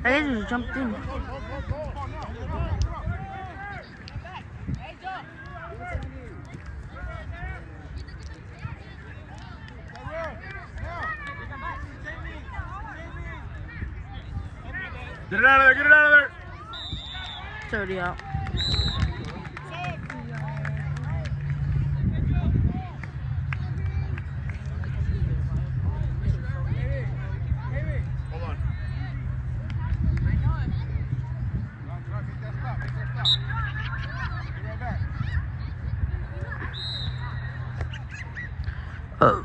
I just jumped in. Get it out of there, get it out of there. It's already out. Hold on. Oh.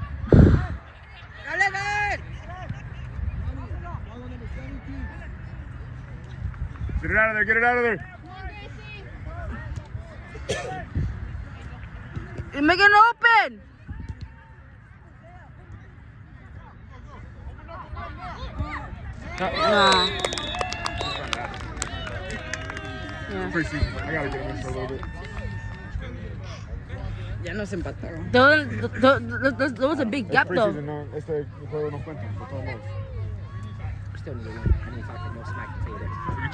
Get it out of there, get it out of there. You're making it open. Nah. Yeah. Preseason. I gotta get him in for a little bit. Ya nos empataron. There was a big gap though. Preseason, no, este juego no cuenta, de todos modos. Still need to win. I need to talk no smack to say that.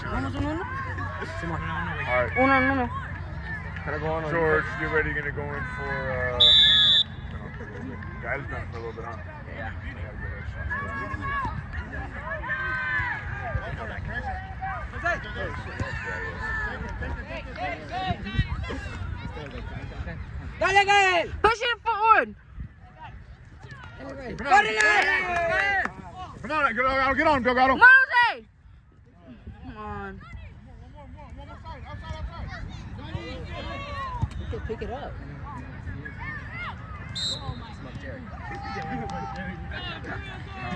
Vamos 1-1. All right. 1-1. Can I go on? George, you ready? Gonna go in for guys done for a little bit, huh? Yeah. Dale, Gael! Push it forward. Come on, get on, Delgado. Come on, Jose. Come on. You can pick it up.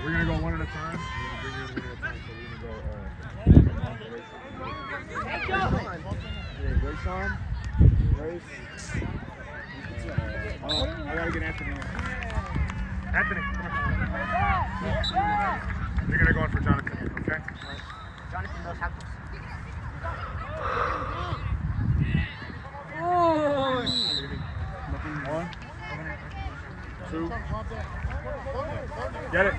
We're gonna go one at a time. Grace on. Grace. I gotta get Anthony. Anthony, come on. You're gonna go in for Jonathan, okay? Jonathan knows how to. One, two. Get it.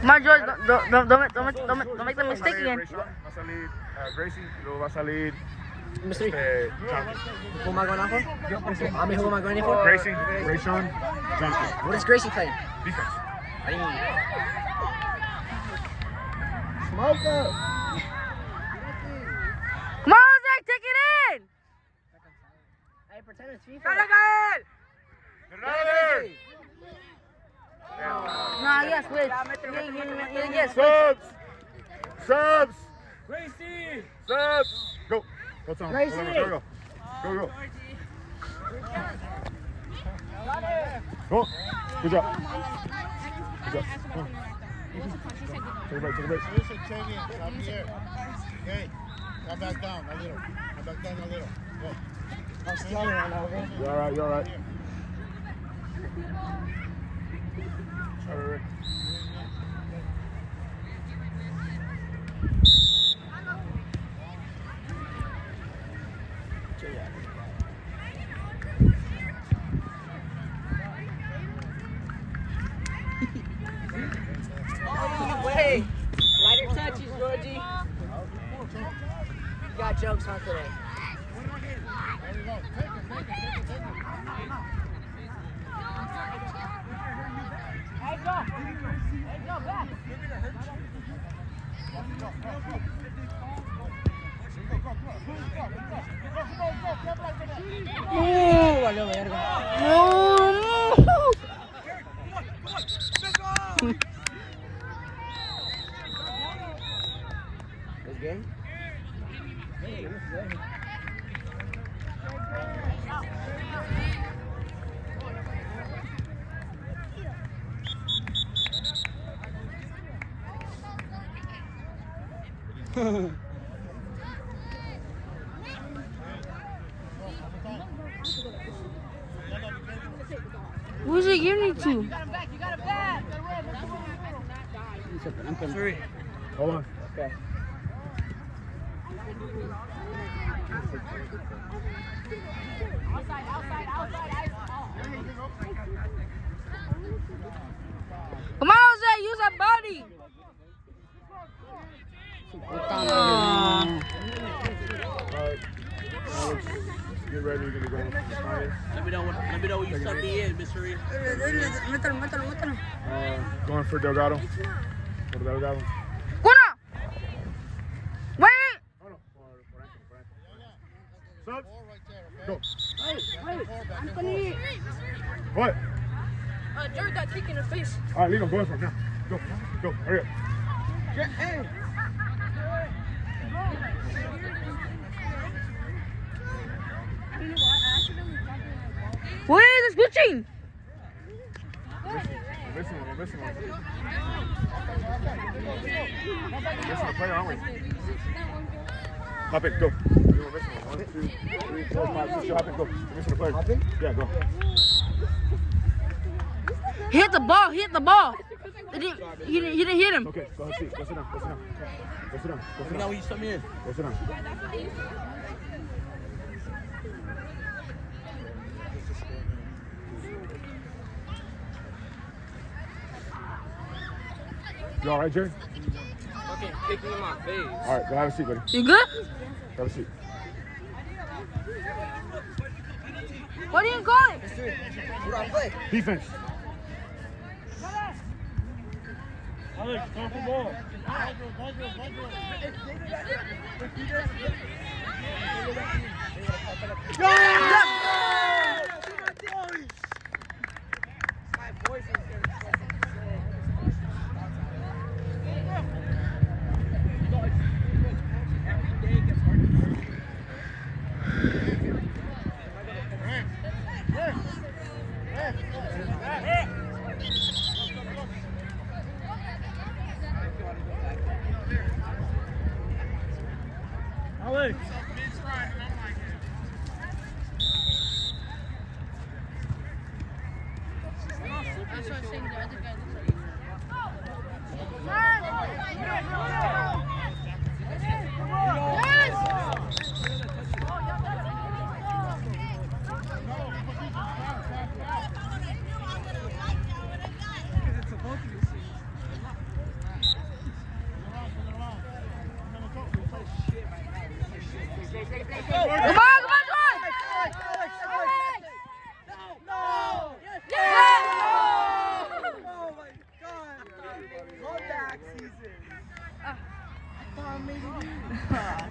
Come on, George. Don't make the mistake again. Va a salir Gracie y luego va a salir Mr. Jonathan. Who am I going on for? How many who am I going in for? Gracie, Rayshawn, Jonathan. What is Gracie playing? Defense. I didn't Smoker! Come on, Zach. Take it in. Hey, pretend it's FIFA. Get it out of there. Nah, yes, wait. Yes, Subs. Gracie. Subs. Go, Tom. Gracie. Go. Go. Good job. Come on. Take a break. Listen, Champion, up here. Okay, come back down a little. Go. I'm slowing right now, okay? You're all right. All right. Wait! Lighter touches, Georgie. You got jokes, huh, today? There we go. Take it. Hey, go, back. Valió verga. ¿Es gay? Who's it giving it to? You got him back. Three. Hold on. Okay. Come on, Jose, use that body. Alright. Alex, get ready. You're gonna go in for the fire. Let me know when you sub me in, Mr. Reed. Going for Delgado. For Delgado. Una. Wait. Oh no. Subs. Four right there, okay? Go. Four back and forth. What? Jared got kicked in the face. All right, leave him. Go in for him now. Go. Hurry up. Wait, it's glitching. We're missing one. We're missing a player, aren't we? Hop in, go. We're missing one. 1, 2, 3, 4, 5, 6. Hop in, go. We're missing a player. Hop in? Yeah, go. Hit the ball. He didn't hit him. Okay, go ahead, see. Go sit down. Go sit down. Let me know when you sub me in. Go sit down. You all right, Jerry? Fucking kick me in my face. All right, go have a seat, buddy. You good? Have a seat. What are you calling? What do I play? Defense. Alex, come for ball. Alex. That's what I'm saying. The other guy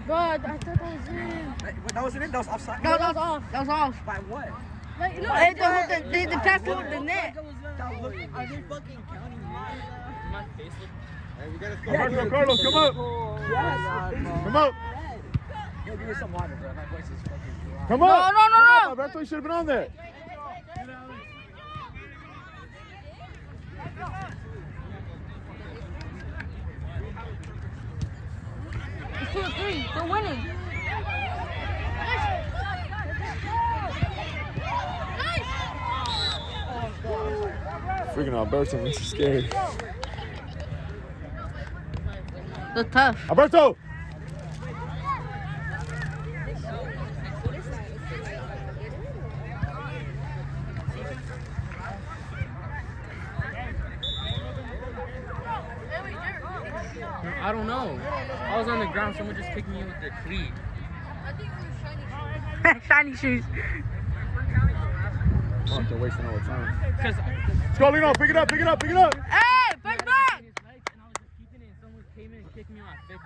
Bro, I thought that was him. That wasn't it? That was offside? No, that was off. That was off. By what? Like, you know, They passed over the net. Are they fucking counting my face? Roberto, Carlos, come up. Come up. Yo, give me some water, bro. My voice is fucking dry. Come up. No. Come up, Alberto, you should have been on that. It's 2-3. They're winning. Freaking Alberto, this is scary. They're tough. Alberto! I don't know. I was on the ground. Someone just kicked me in with their cleat. I think it was Shiny shiny. shoes. Oh, they're wasting all the time. Because Let's go, Lino. Pick it up. Hey, push back. and I was just keeping it, and someone came in and kicked me on my face.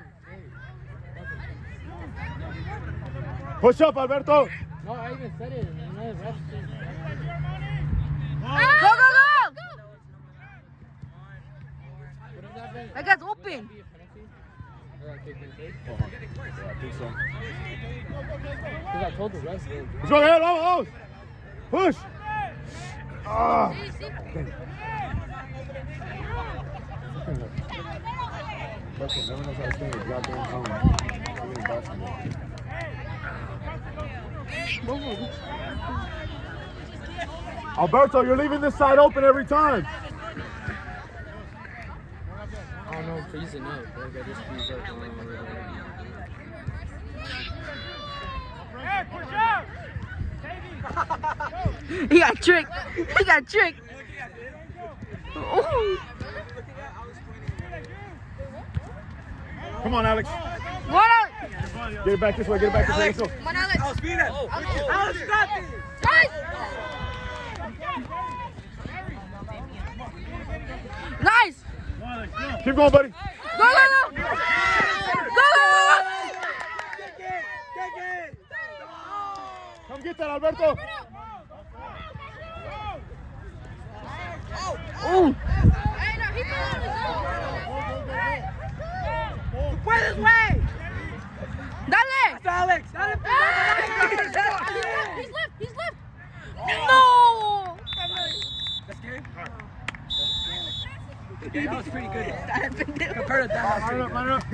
Push up, Alberto. No, I even said it. And another ref said, Go. what if that been? That guy's open. Be a penalty? Or I kicked in the face? Yeah, I think so. Because I told the ref. Let's go ahead, vamos. Push. Ah. Alberto never knows how to stay in the goddamn zone. Even basketball. Alberto, you're leaving this side open every time. I don't know, please enough. Like, I just freeze up. He got tricked. Oh. Come on, Alex. One out. Get it back this way. Get it back this way. Let's go. Come on, Alex. Alex, you got this. Nice. Keep going, buddy. Go, go, go. Go, go, Come get that, Alberto. Ooh. Hey, no, he fell on his own. Dale. Alex. He's left. He's left. No. That's scary. That was pretty good. Compared to that, Line it up, line it up.